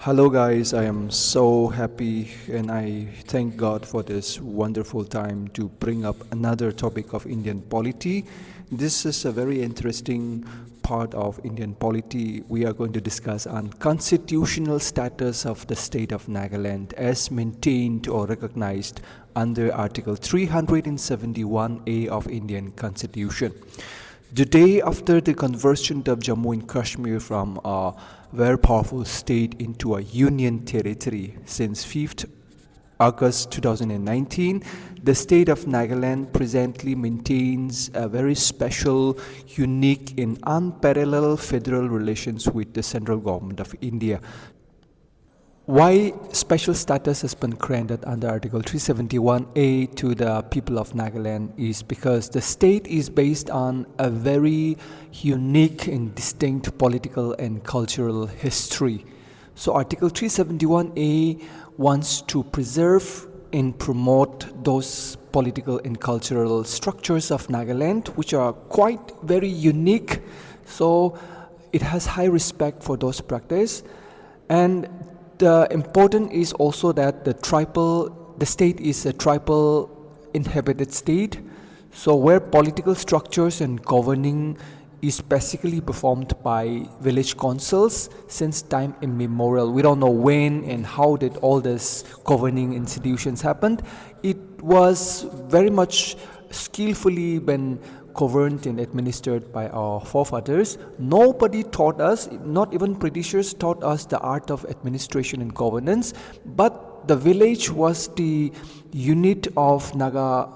Hello, guys. I am so happy and I thank God for this wonderful time to bring up another topic of Indian polity. This is a very interesting part of Indian polity. We are going to discuss on constitutional status of the state of Nagaland as maintained or recognized under Article 371A of Indian Constitution. The day after the conversion of Jammu and Kashmir from a very powerful state into a union territory since 5th August 2019, the state of Nagaland presently maintains a very special, unique and unparalleled federal relations with the central government of India. Why special status has been granted under Article 371A to the people of Nagaland is because the state is based on a very unique and distinct political and cultural history. So Article 371A wants to preserve and promote those political and cultural structures of Nagaland, which are quite very unique. So it has high respect for those practices. And the important is also that the state is a tribal inhabited state, so where political structures and governing is basically performed by village councils since time immemorial. We don't know when and how did all these governing institutions happened. It was very much skillfully been governed and administered by our forefathers. Nobody taught us, not even Britishers taught us the art of administration and governance, but the village was the unit of Naga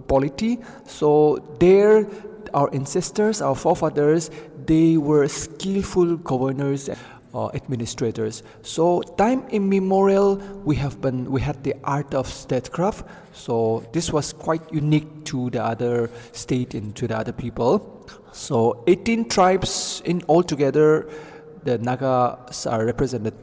polity. So there, our ancestors, our forefathers, they were skillful governors, administrators. So time immemorial, we had the art of statecraft. So this was quite unique to the other state and to the other people. So 18 tribes in altogether, the Nagas are represented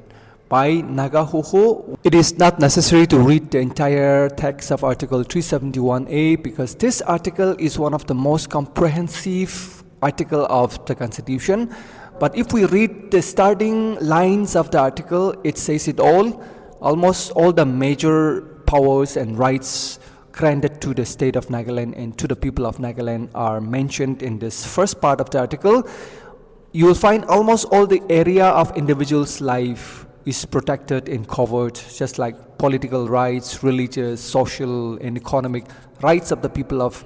by Naga Hoho. It is not necessary to read the entire text of Article 371A because this article is one of the most comprehensive article of the Constitution. But if we read the starting lines of the article, it says it all. Almost all the major powers and rights granted to the state of Nagaland and to the people of Nagaland are mentioned in this first part of the article. You will find almost all the area of individual's life is protected and covered, just like political rights, religious, social, and economic rights of the people of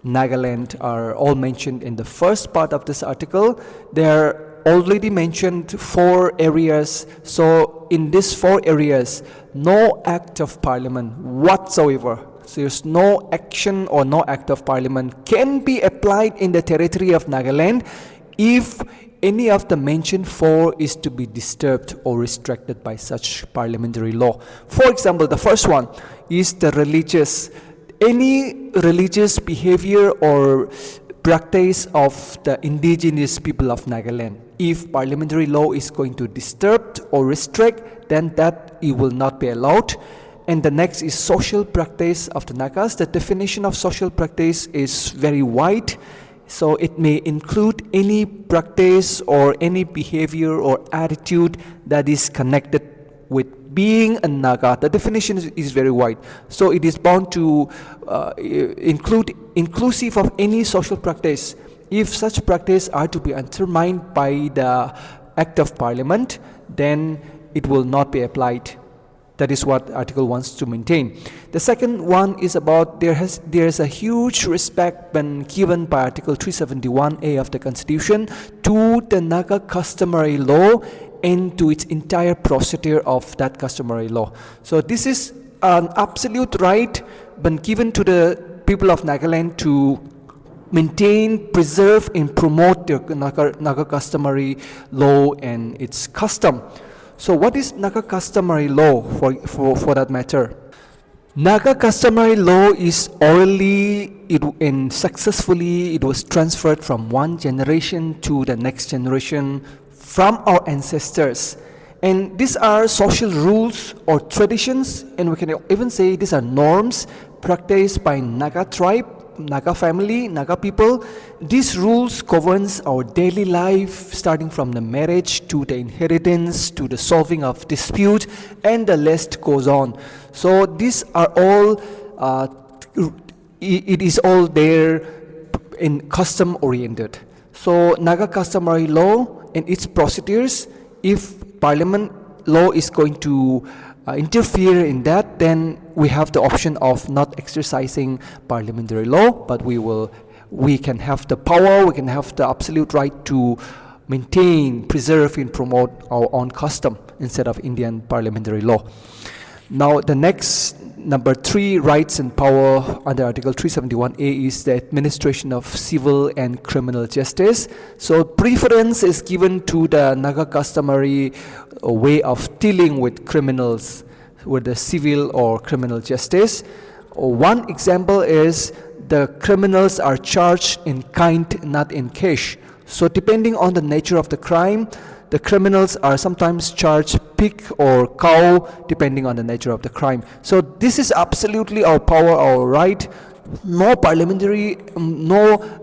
Nagaland are all mentioned in the first part of this article. There are already mentioned 4 areas. So in these 4 areas, no act of parliament whatsoever. So there's no action or no act of parliament can be applied in the territory of Nagaland if any of the mentioned 4 is to be disturbed or restricted by such parliamentary law. For example, the first one is the religious. Any religious behavior or practice of the indigenous people of Nagaland, if parliamentary law is going to disturb or restrict, then that it will not be allowed. And the next is social practice of the Nagas. The definition of social practice is very wide. So it may include any practice or any behavior or attitude that is connected with being a Naga. The definition is very wide. So it is bound to inclusive of any social practice. If such practice are to be undermined by the Act of Parliament, then it will not be applied. That is what article wants to maintain. The second one is about there is a huge respect been given by Article 371A of the Constitution to the Naga customary law and to its entire procedure of that customary law. So this is an absolute right been given to the people of Nagaland to maintain, preserve and promote their Naga customary law and its custom. So what is Naga customary law for that matter? Naga customary law is and successfully it was transferred from one generation to the next generation from our ancestors. And these are social rules or traditions, and we can even say these are norms practiced by Naga tribe Naga family, Naga people, these rules governs our daily life, starting from the marriage to the inheritance to the solving of dispute, and the list goes on. So these are all, it is all there in custom oriented. So Naga customary law and its procedures, if Parliament law is going to interfere in that, then we have the option of not exercising parliamentary law, but we can have the power, we can have the absolute right to maintain, preserve, and promote our own custom instead of Indian parliamentary law. Now, the next, number 3, rights and power under Article 371A is the administration of civil and criminal justice. So preference is given to the Naga customary way of dealing with criminals, with the civil or criminal justice. One example is the criminals are charged in kind, not in cash. So depending on the nature of the crime, the criminals are sometimes charged pig or cow, depending on the nature of the crime. So this is absolutely our power, our right. No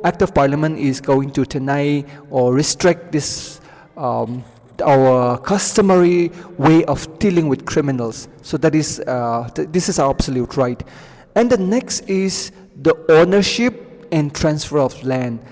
act of parliament is going to deny or restrict this, our customary way of dealing with criminals. So that is, this is our absolute right. And the next is the ownership and transfer of land.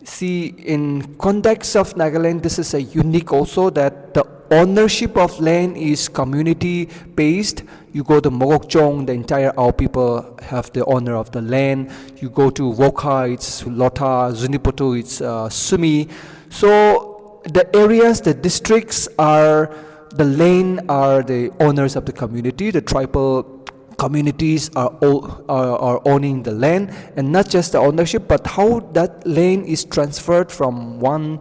See, in context of Nagaland, this is a unique also, that the ownership of land is community based. You go to Mogokchong, the entire Ao people have the owner of the land. You go to Wokha, it's Lota, Zunipoto, it's Sumi. So the areas, the districts are, the land are the owners of the community. The tribal communities are owning the land, and not just the ownership, but how that land is transferred from one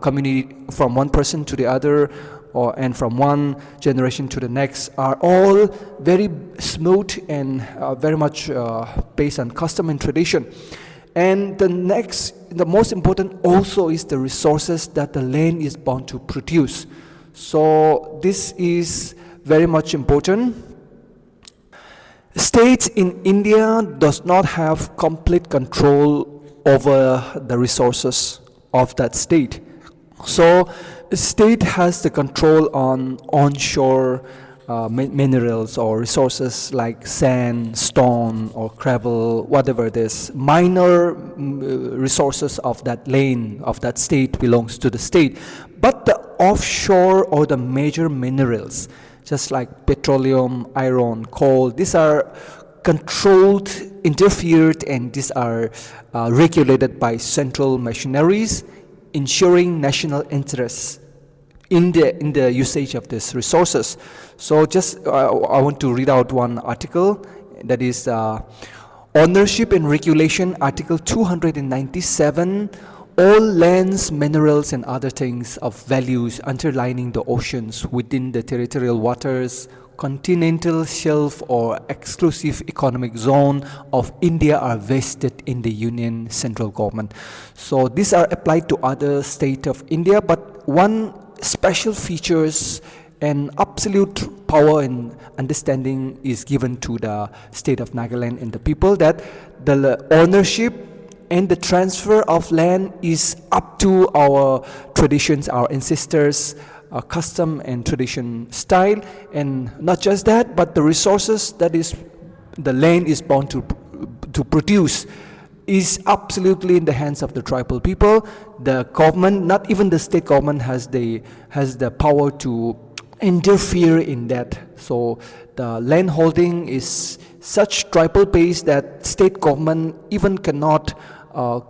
community, from one person to the other, and from one generation to the next, are all very smooth and very much based on custom and tradition. And the most important also is the resources that the land is bound to produce. So this is very much important. States in India does not have complete control over the resources of that state. So the state has the control on onshore minerals or resources like sand, stone, or gravel, whatever it is. Minor resources of that land, of that state, belongs to the state. But the offshore or the major minerals, just like petroleum, iron, coal, these are controlled, interfered, and these are regulated by central machineries, ensuring national interests in the usage of these resources. So just I want to read out one article, that is Ownership and Regulation, Article 297. All lands, minerals, and other things of values underlining the oceans within the territorial waters, continental shelf, or exclusive economic zone of India are vested in the Union central government. So these are applied to other states of India, but one special features and absolute power and understanding is given to the state of Nagaland and the people, that the ownership and the transfer of land is up to our traditions, our ancestors, our custom and tradition style. And not just that, but the resources that is the land is bound to produce is absolutely in the hands of the tribal people. The government, not even the state government, has the power to interfere in that. So the land holding is such tribal base that state government even cannot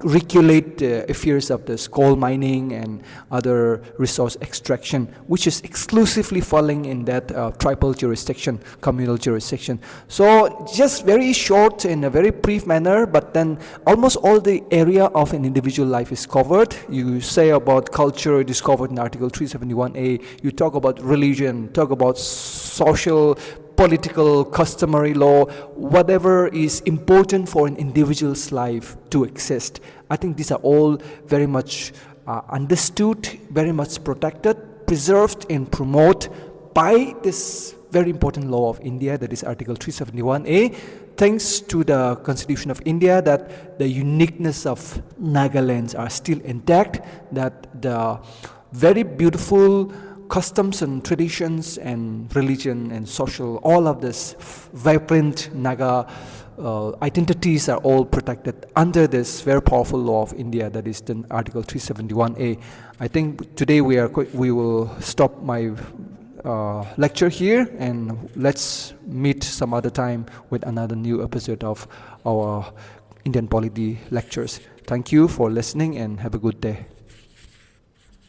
regulate the affairs of this coal mining and other resource extraction, which is exclusively falling in that tribal jurisdiction, communal jurisdiction. So just very short in a very brief manner, but then almost all the area of an individual life is covered. You say about culture, it is covered in Article 371A. You talk about religion, talk about social, political, customary law, whatever is important for an individual's life to exist. I think these are all very much understood, very much protected, preserved, and promoted by this very important law of India, that is Article 371A. Thanks to the Constitution of India, that the uniqueness of Nagaland are still intact, that the very beautiful customs and traditions and religion and social, all of this vibrant Naga identities are all protected under this very powerful law of India, that is the Article 371A. I think today we will stop my lecture here, and let's meet some other time with another new episode of our Indian Polity lectures. Thank you for listening and have a good day.